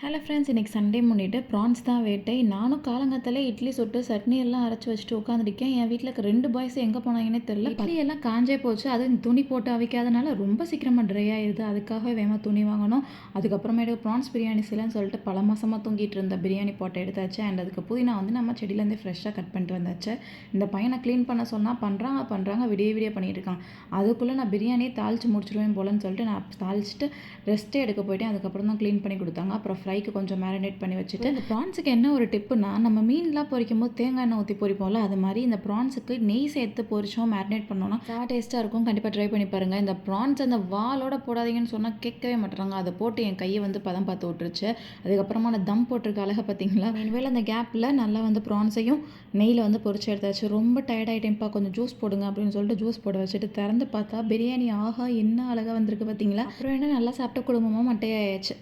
Hello friends, இன்றைக்கி Sunday முன்னிட்டு prawns தான் வேட்டை. நானும் காலங்காத்தாலே இட்லி சுட்டு சட்னி எல்லாம் அரைச்சி வச்சுட்டு உட்காந்துருக்கேன். என் வீட்டில் இருக்க 2 பாய்ஸ் எங்கே போனாங்கன்னே தெரில. இட்லி எல்லாம் காஞ்சே போச்சு. அது துணி போட்டு அவிக்காதனால ரொம்ப சீக்கிரமாக ட்ரை ஆயிடுது. அதுக்காக வேகமாக துணி வாங்கணும். அதுக்கப்புறமேட்டு ப்ரான்ஸ் பிரியாணி செய்யலாம்னு சொல்லிட்டு பல மாதமாக தூங்கிட்டு இருந்த பிரியாணி போட்டை எடுத்தாச்சு. அண்ட் அதுக்கு புதினா வந்து நம்ம செடியிலேருந்தே ஃப்ரெஷ்ஷாக கட் பண்ணிட்டு வந்தாச்சு. இந்த பையனை க்ளீன் பண்ண சொன்னால் பண்ணுறாங்க விடிய பண்ணிட்டு இருக்கான். அதுக்குள்ளே நான் பிரியாணியை தாளித்து முடிச்சிடுவேன் போலன்னு சொல்லிட்டு நான் தாளிச்சிட்டு ரெஸ்ட்டே எடுக்க போயிட்டேன். அதுக்கப்புறம் தான் க்ளீன் பண்ணி கொடுத்தாங்க. அப்புறம் ஃப்ரைக்கு கொஞ்சம் மேரினேட் பண்ணி வச்சுட்டு, இந்த ப்ரான்ஸுக்கு என்ன ஒரு டிப்புனா, நம்ம மீன்லாம் பொரிக்கும் போது தேங்காய் எண்ணெய் ஊற்றி பொரிப்போம்ல, அது மாதிரி இந்த ப்ரான்ஸுக்கு நெய் சேர்த்து பொரிச்சோம் மேரினேட் பண்ணோம்னா டேஸ்ட்டாக இருக்கும். கண்டிப்பாக ட்ரை பண்ணி பாருங்கள். இந்த ப்ரான்ஸ் அந்த வாலோட போடாதீங்கன்னு சொன்னால் கேட்கவே மாட்டுறாங்க. அதை போட்டு என் கையை வந்து பதம் பார்த்து விட்டுருச்சு. அதுக்கப்புறமா நான் தம் போட்டிருக்க அழகை பார்த்தீங்களா. இனிமேல் அந்த கேப்பில் நல்லா வந்து ப்ரான்ஸையும் நெய்யில் வந்து பொரிச்சு எடுத்தாச்சு. ரொம்ப டயர்டாயிட்டேன்ப்பா, கொஞ்சம் ஜூஸ் போடுங்க அப்படின்னு சொல்லிட்டு ஜூஸ் போட வச்சுட்டு திறந்து பார்த்தா பிரியாணி ஆஹா என்ன அழகாக வந்திருக்கு பார்த்தீங்களா. அப்புறம் என்ன நல்லா சாப்பிட்ட குடும்பமாக மட்டையாயாச்சு.